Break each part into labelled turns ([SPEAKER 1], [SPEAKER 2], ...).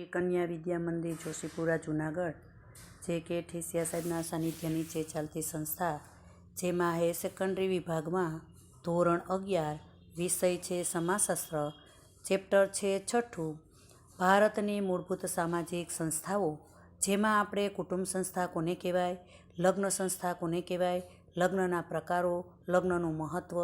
[SPEAKER 1] કન્યા વિદ્યા મંદિર જોશીપુરા જુનાગઢ જે કે ઠેસિયા સાહેબના સાનિધ્ય નીચે ચાલતી સંસ્થા, જેમાં હાયર સેકન્ડરી વિભાગમાં ધોરણ 11 વિષય છે સમાજશાસ્ત્ર, ચેપ્ટર છે 6 ભારતની મૂળભૂત સામાજિક સંસ્થાઓ, જેમાં આપણે કુટુંબ સંસ્થા કોને કહેવાય, લગ્ન સંસ્થા કોને કહેવાય, લગ્નના પ્રકારો, લગ્નનું મહત્ત્વ,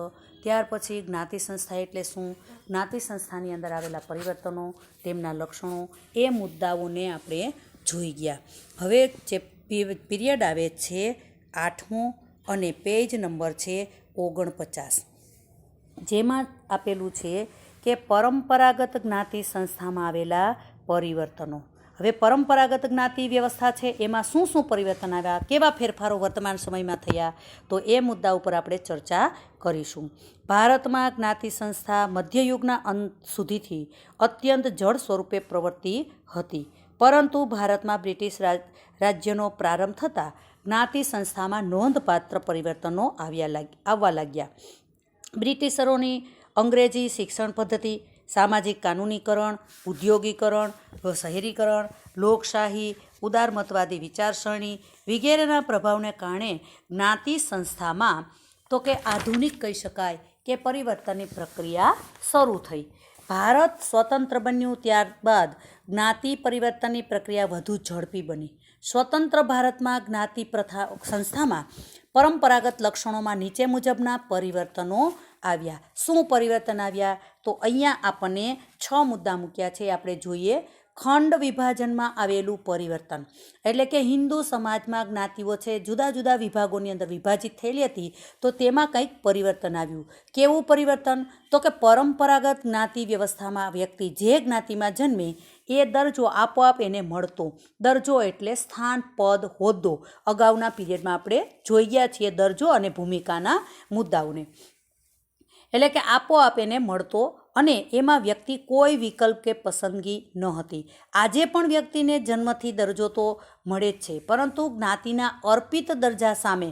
[SPEAKER 1] ત્યાર પછી જ્ઞાતિ સંસ્થા એટલે શું, જ્ઞાતિ સંસ્થાની અંદર આવેલા પરિવર્તનો, તેમના લક્ષણો, એ મુદ્દાઓને આપણે જોઈ ગયા. હવે જે પીરિયડ આવે છે 8મો અને પેજ નંબર છે 49, જેમાં આપેલું છે કે પરંપરાગત જ્ઞાતિ સંસ્થામાં આવેલા પરિવર્તનો. હવે પરંપરાગત જ્ઞાતિ વ્યવસ્થા છે એમાં શું શું પરિવર્તન આવ્યા, કેવા ફેરફારો વર્તમાન સમયમાં થયા, તો એ મુદ્દા ઉપર આપણે ચર્ચા કરીશું. ભારતમાં જ્ઞાતિ સંસ્થા મધ્યયુગના અંત સુધીથી અત્યંત જળ સ્વરૂપે પ્રવર્તી હતી, પરંતુ ભારતમાં બ્રિટિશ રાજ્યનો પ્રારંભ થતાં જ્ઞાતિ સંસ્થામાં નોંધપાત્ર પરિવર્તનો આવવા લાગ્યા. બ્રિટિશરોની અંગ્રેજી શિક્ષણ પદ્ધતિ, સામાજિક કાનૂનીકરણ, ઉદ્યોગીકરણ, શહેરીકરણ, લોકશાહી, ઉદારમતવાદી વિચારસરણી વગેરેના પ્રભાવને કારણે જ્ઞાતિ સંસ્થામાં તો કે આધુનિક કહી શકાય કે પરિવર્તનની પ્રક્રિયા શરૂ થઈ. ભારત સ્વતંત્ર બન્યું ત્યારબાદ જ્ઞાતિ પરિવર્તનની પ્રક્રિયા વધુ ઝડપી બની. સ્વતંત્ર ભારતમાં જ્ઞાતિ પ્રથા સંસ્થામાં પરંપરાગત લક્ષણોમાં નીચે મુજબના પરિવર્તનો આવ્યા. શું પરિવર્તન આવ્યા, તો અહીંયા આપણને 6 મુદ્દા મૂક્યા છે, આપણે જોઈએ. ખંડ વિભાજનમાં આવેલું પરિવર્તન, એટલે કે હિન્દુ સમાજમાં જ્ઞાતિઓ છે જુદા જુદા વિભાગોની અંદર વિભાજિત થયેલી હતી, તો તેમાં કંઈક પરિવર્તન આવ્યું. કેવું પરિવર્તન, તો કે પરંપરાગત જ્ઞાતિ વ્યવસ્થામાં વ્યક્તિ જે જ્ઞાતિમાં જન્મે એ દરજ્જો આપોઆપ એને મળતો. દરજ્જો એટલે સ્થાન, પદ, હોદ્દો. અગાઉના પીરિયડમાં આપણે જોઈ ગયા છીએ દરજ્જો અને ભૂમિકાના મુદ્દાઓને. એટલે કે આપોઆપ એને મળતો અને એમાં વ્યક્તિ કોઈ વિકલ્પ કે પસંદગી ન હતી. આજે પણ વ્યક્તિને જન્મથી દરજ્જો તો મળે જ છે, પરંતુ જ્ઞાતિના અર્પિત દરજ્જા સામે,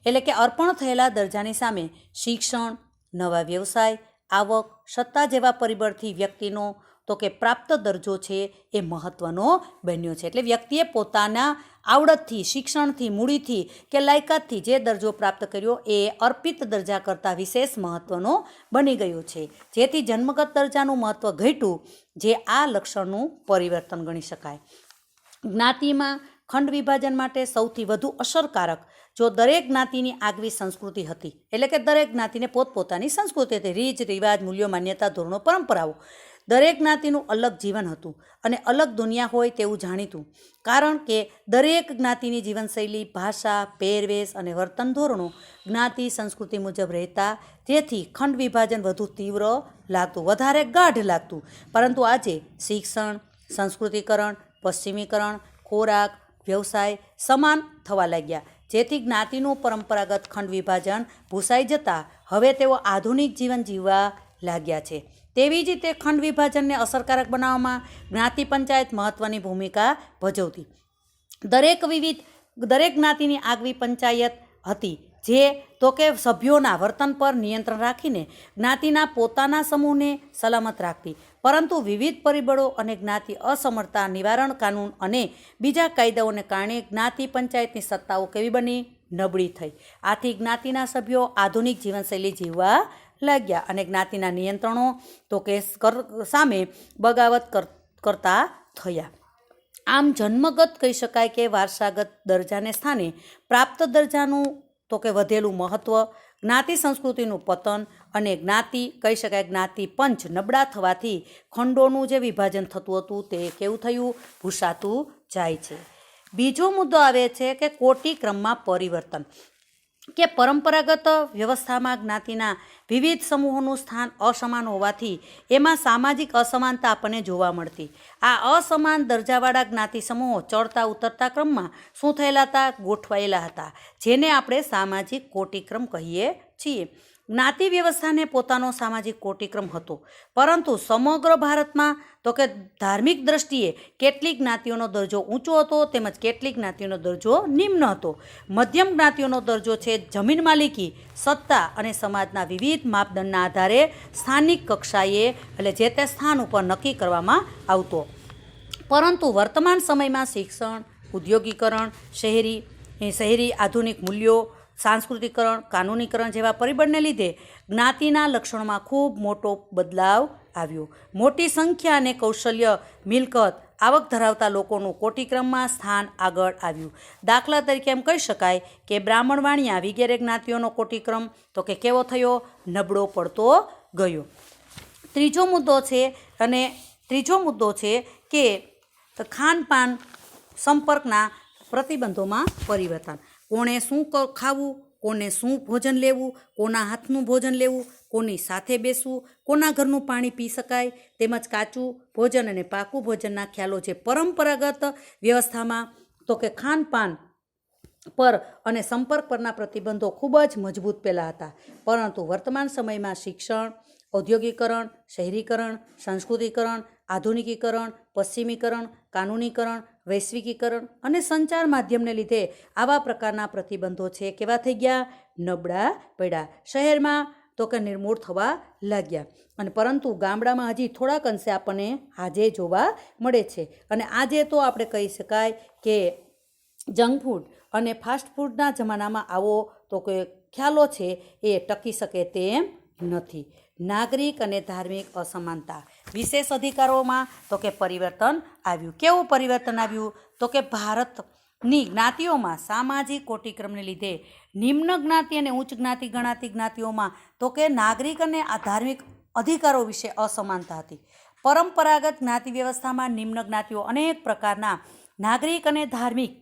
[SPEAKER 1] એટલે કે અર્પણ થયેલા દરજ્જાની સામે શિક્ષણ, નવા વ્યવસાય, આવક, સત્તા જેવા પરિબળથી વ્યક્તિનો તો કે પ્રાપ્ત દરજ્જો છે એ મહત્ત્વનો બન્યો છે. એટલે વ્યક્તિએ પોતાના આવડતથી, શિક્ષણથી, મૂડીથી કે લાયકાતથી જે દરજ્જો પ્રાપ્ત કર્યો એ અર્પિત દરજ્જા કરતાં વિશેષ મહત્ત્વનો બની ગયો છે, જેથી જન્મગત દરજ્જાનું મહત્ત્વ ઘટ્યું, જે આ લક્ષણનું પરિવર્તન ગણી શકાય. જ્ઞાતિમાં ખંડ વિભાજન માટે સૌથી વધુ અસરકારક જો દરેક જ્ઞાતિની આગવી સંસ્કૃતિ હતી, એટલે કે દરેક જ્ઞાતિને પોતપોતાની સંસ્કૃતિ હતી, રીત રિવાજ, મૂલ્યો, માન્યતા, ધોરણો, પરંપરાઓ. દરેક જ્ઞાતિનું અલગ જીવન હતું અને અલગ દુનિયા હોય તેવું જાણીતું, કારણ કે દરેક જ્ઞાતિની જીવનશૈલી, ભાષા, પહેરવેશ અને વર્તન ધોરણો જ્ઞાતિ સંસ્કૃતિ મુજબ રહેતા, જેથી ખંડ વિભાજન વધુ તીવ્ર લાગતું, વધારે ગાઢ લાગતું. પરંતુ આજે શિક્ષણ, સંસ્કૃતિકરણ, પશ્ચિમીકરણ, ખોરાક, વ્યવસાય સમાન થવા લાગ્યા, જેથી જ્ઞાતિનું પરંપરાગત ખંડ વિભાજન ભૂસાઈ જતાં હવે તેઓ આધુનિક જીવન જીવવા લાગ્યા છે. તેવી જ રીતે ખંડ વિભાજનને અસરકારક બનાવવામાં જ્ઞાતિ પંચાયત મહત્ત્વની ભૂમિકા ભજવતી. દરેક જ્ઞાતિની આગવી પંચાયત હતી, જે તો કે સભ્યોના વર્તન પર નિયંત્રણ રાખીને જ્ઞાતિના પોતાના સમૂહને સલામત રાખતી. પરંતુ વિવિધ પરિબળો અને જ્ઞાતિ અસમરતા નિવારણ કાનૂન અને બીજા કાયદાઓને કારણે જ્ઞાતિ પંચાયતની સત્તાઓ કેવી બની, નબળી થઈ. આથી જ્ઞાતિના સભ્યો આધુનિક જીવનશૈલી જીવવા લાગ્યા અને જ્ઞાતિના નિયંત્રણો તો કે સામે બગાવત કરતા થયા. આમ જન્મગત કહી શકાય કે વારસાગત દરજ્જાને સ્થાને પ્રાપ્ત દરજ્જાનું તો કે વધેલું મહત્ત્વ, જ્ઞાતિ સંસ્કૃતિનું પતન અને જ્ઞાતિ કહી શકાય જ્ઞાતિ પંચ નબળા થવાથી ખંડોનું જે વિભાજન થતું હતું તે કેવું થયું, ભૂસાતું જાય છે. બીજો મુદ્દો આવે છે કે કોટિક્રમમાં પરિવર્તન, કે પરંપરાગત વ્યવસ્થામાં જ્ઞાતિના વિવિધ સમૂહોનું સ્થાન અસમાન હોવાથી એમાં સામાજિક અસમાનતા આપણને જોવા મળતી. આ અસમાન દરજ્જાવાળા જ્ઞાતિ સમૂહો ચડતા ઉતરતા ક્રમમાં શું થયેલા હતા, ગોઠવાયેલા હતા, જેને આપણે સામાજિક કોટિક્રમ કહીએ છીએ. જ્ઞાતિ વ્યવસ્થાને પોતાનો સામાજિક કોટિક્રમ હતો, પરંતુ સમગ્ર ભારતમાં તો કે ધાર્મિક દ્રષ્ટિએ કેટલીક જ્ઞાતિઓનો દરજ્જો ઊંચો હતો તેમજ કેટલીક જ્ઞાતિઓનો દરજ્જો નિમ્ન હતો. મધ્યમ જ્ઞાતિઓનો દરજ્જો છે જમીન માલિકી, સત્તા અને સમાજના વિવિધ માપદંડના આધારે સ્થાનિક કક્ષાએ એટલે જે તે સ્થાન ઉપર નક્કી કરવામાં આવતો. પરંતુ વર્તમાન સમયમાં શિક્ષણ, ઉદ્યોગીકરણ, શહેરી આધુનિક મૂલ્યો, સાંસ્કૃતિકરણ, કાનૂનીકરણ જેવા પરિબળને લીધે જ્ઞાતિના લક્ષણોમાં ખૂબ મોટો બદલાવ આવ્યો. મોટી સંખ્યા અને કૌશલ્ય, મિલકત, આવક ધરાવતા લોકોનું કોટિક્રમમાં સ્થાન આગળ આવ્યું. દાખલા તરીકે એમ કહી શકાય કે બ્રાહ્મણ, વાણિયા વગેરે જ્ઞાતિઓનો કોટિક્રમ તો કે કેવો થયો? નબળો પડતો ગયો. ત્રીજો મુદ્દો છે કે ખાનપાન સંપર્કના પ્રતિબંધોમાં પરિવર્તન. કોણે શું ખાવું, કોને શું ભોજન લેવું, કોના હાથનું ભોજન લેવું, કોની સાથે બેસવું, કોના ઘરનું પાણી પી શકાય, તેમજ કાચું ભોજન અને પાકું ભોજનના ખ્યાલો જે પરંપરાગત વ્યવસ્થામાં તો કે ખાનપાન પર અને સંપર્ક પરના પ્રતિબંધો ખૂબ જ મજબૂત પહેલાં હતા. પરંતુ વર્તમાન સમયમાં શિક્ષણ, ઔદ્યોગિકરણ, શહેરીકરણ, સંસ્કૃતિકરણ, આધુનિકીકરણ, પશ્ચિમીકરણ, કાનૂનીકરણ, વૈશ્વિકીકરણ અને સંચાર માધ્યમને લીધે આવા પ્રકારના પ્રતિબંધો છે કેવા થઈ ગયા? નબળા પડ્યા. શહેરમાં તો કે નિર્મૂળ થવા લાગ્યા. અને પરંતુ ગામડામાં હજી થોડાક અંશે આપણને આજે જોવા મળે છે. અને આજે તો આપણે કહી શકાય કે જંક ફૂડ અને ફાસ્ટ ફૂડના જમાનામાં આવો તો કે ખ્યાલો છે એ ટકી શકે તેમ નથી. નાગરિક અને ધાર્મિક અસમાનતા, વિશેષ અધિકારોમાં તો કે પરિવર્તન આવ્યું. કેવું પરિવર્તન આવ્યું? તો કે ભારતની જ્ઞાતિઓમાં સામાજિક કોટિક્રમને લીધે નિમ્ન જ્ઞાતિ અને ઉચ્ચ જ્ઞાતિ ગણાતી જ્ઞાતિઓમાં તો કે નાગરિક અને ધાર્મિક અધિકારો વિશે અસમાનતા હતી. પરંપરાગત જ્ઞાતિ વ્યવસ્થામાં નિમ્ન જ્ઞાતિઓ અનેક પ્રકારના નાગરિક અને ધાર્મિક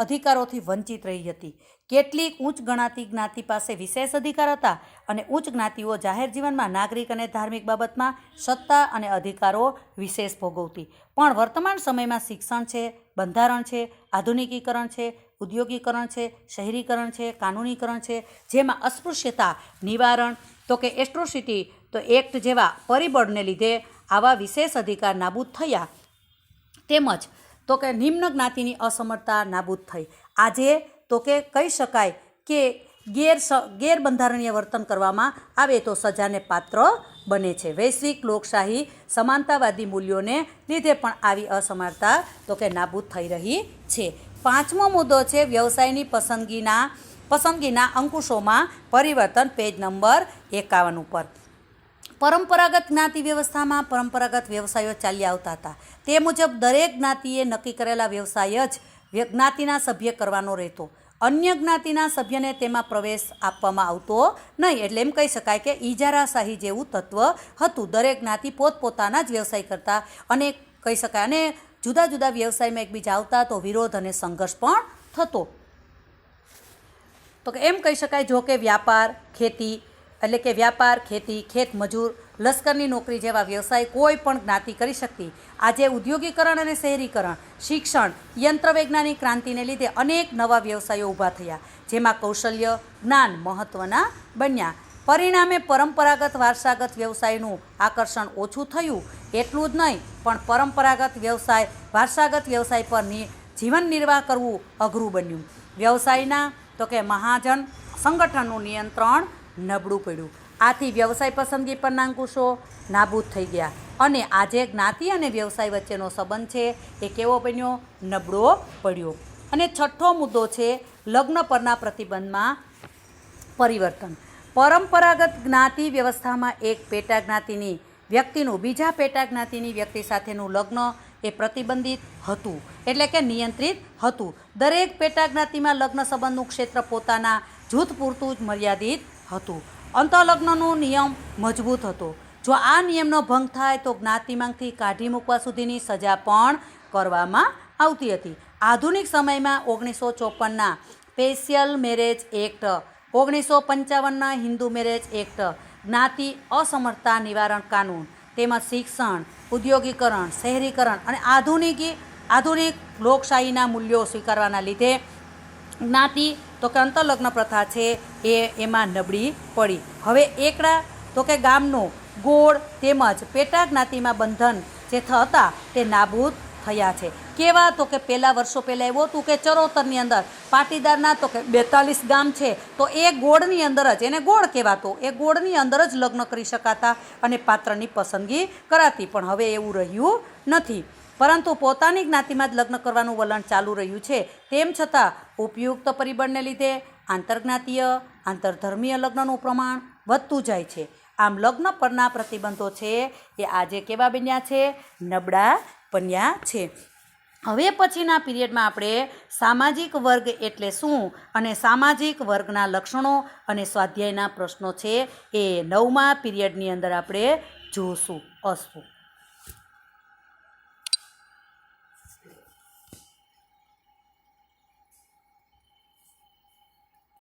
[SPEAKER 1] અધિકારોથી વંચિત રહી હતી. કેટલીક ઉચ્ચ ગણાતી જ્ઞાતિ પાસે વિશેષ અધિકાર હતા અને ઉચ્ચ જ્ઞાતિઓ જાહેર જીવનમાં નાગરિક અને ધાર્મિક બાબતમાં સત્તા અને અધિકારો વિશેષ ભોગવતી. પણ વર્તમાન સમયમાં શિક્ષણ છે, બંધારણ છે, આધુનિકીકરણ છે, ઉદ્યોગીકરણ છે, શહેરીકરણ છે, કાનૂનીકરણ છે, જેમાં અસ્પૃશ્યતા નિવારણ તો કે એટ્રોસિટી તો એક્ટ જેવા પરિબળને લીધે આવા વિશેષ અધિકાર નાબૂદ થયા. તેમજ તો કે નિમ્ન જ્ઞાતિની અસમર્થતા નાબૂદ થઈ. આજે તો કે કહી શકાય કે ગેરબંધારણીય વર્તન કરવામાં આવે તો સજાને પાત્ર બને છે. વૈશ્વિક લોકશાહી સમાનતાવાદી મૂલ્યોને લીધે પણ આવી અસમાનતા તો કે નાબૂદ થઈ રહી છે. પાંચમો મુદ્દો છે વ્યવસાયની પસંદગીના અંકુશોમાં પરિવર્તન, પેજ નંબર 51 ઉપર. પરંપરાગત જ્ઞાતિ વ્યવસ્થામાં પરંપરાગત વ્યવસાયો ચાલી આવતા હતા. તે મુજબ દરેક જ્ઞાતિએ નક્કી કરેલા વ્યવસાય જ જ્ઞાતિના સભ્ય કરવાનો રહેતો. અન્ય જ્ઞાતિના સભ્યને તેમાં પ્રવેશ આપવામાં આવતો નહીં. એટલે એમ કહી શકાય કે ઇજારાશાહી જેવું તત્વ હતું. દરેક જ્ઞાતિ પોતપોતાના જ વ્યવસાય કરતા અને કહી શકાય અને જુદા જુદા વ્યવસાયમાં એકબીજા આવતા તો વિરોધ અને સંઘર્ષ પણ થતો. તો એમ કહી શકાય જો કે વ્યાપાર, ખેતી, ખેતમજૂર, લશ્કરની નોકરી જેવા વ્યવસાય કોઈ પણ જ્ઞાતિ કરી શકતી. આજે ઉદ્યોગીકરણ અને શહેરીકરણ, શિક્ષણ, યંત્ર વૈજ્ઞાનિક ક્રાંતિને લીધે અનેક નવા વ્યવસાયો ઊભા થયા, જેમાં કૌશલ્ય, જ્ઞાન મહત્ત્વના બન્યા. પરિણામે પરંપરાગત વારસાગત વ્યવસાયનું આકર્ષણ ઓછું થયું. એટલું જ નહીં પણ વારસાગત વ્યવસાય પર જીવન નિર્વાહ કરવું અઘરું બન્યું. વ્યવસાયના તો કે મહાજન સંગઠનનું નિયંત્રણ નબળું પડ્યું. આથી વ્યવસાય પસંદગી પરના અંકુશો નાબૂદ થઈ ગયા અને આજે જ્ઞાતિ અને વ્યવસાય વચ્ચેનો સંબંધ છે એ કેવો બન્યો? નબળો પડ્યો. અને છઠ્ઠો મુદ્દો છે લગ્ન પરના પ્રતિબંધમાં પરિવર્તન. પરંપરાગત જ્ઞાતિ વ્યવસ્થામાં એક પેટા જ્ઞાતિની વ્યક્તિનું બીજા પેટા જ્ઞાતિની વ્યક્તિ સાથેનું લગ્ન એ પ્રતિબંધિત હતું, એટલે કે નિયંત્રિત હતું. દરેક પેટા જ્ઞાતિમાં લગ્ન સંબંધનું ક્ષેત્ર પોતાના જૂથ પૂરતું જ મર્યાદિત હતું. અંતઃલગ્નનો નિયમ મજબૂત હતો. જો આ નિયમનો ભંગ થાય તો જ્ઞાતિમાંથી કાઢી મૂકવા સુધીની સજા પણ કરવામાં આવતી હતી. આધુનિક સમયમાં 1954ના સ્પેશિયલ મેરેજ એક્ટ, 1955ના હિન્દુ મેરેજ એક્ટ, જ્ઞાતિ અસમર્થતા નિવારણ કાનૂન તેમજ શિક્ષણ, ઉદ્યોગીકરણ, શહેરીકરણ અને આધુનિક લોકશાહીના મૂલ્યો સ્વીકારવાના લીધે જ્ઞાતિ તો કે અંતરલગ્ન પ્રથા છે એમાં નબળી પડી. હવે એકડા તો કે ગામનો ગોળ તેમજ પેટા જ્ઞાતિમાં બંધન જે હતા તે નાબૂદ થયા છે. કેવા? તો કે પહેલાં વર્ષો પહેલાં એવું હતું કે ચરોતરની અંદર પાટીદારના તો કે 42 ગામ છે તો એ ગોળની અંદર જ, એને ગોળ કહેવાતો, એ ગોળની અંદર જ લગ્ન કરી શકાતા અને પાત્રની પસંદગી કરાતી. પણ હવે એવું રહ્યું નથી, પરંતુ પોતાની જ્ઞાતિમાં જ લગ્ન કરવાનું વલણ ચાલુ રહ્યું છે. તેમ છતાં ઉપયુક્ત પરિબળને લીધે આંતરજ્ઞાતીય આંતરધર્મીય લગ્નનું પ્રમાણ વધતું જાય છે. આમ લગ્ન પરના પ્રતિબંધો છે એ આજે કેવા બન્યા છે? નબળા બન્યા છે. હવે પછીના પીરિયડમાં આપણે સામાજિક વર્ગ એટલે શું અને સામાજિક વર્ગના લક્ષણો અને સ્વાધ્યાયના પ્રશ્નો છે એ 9મા પીરિયડની અંદર આપણે જોશું. અસ્તુ.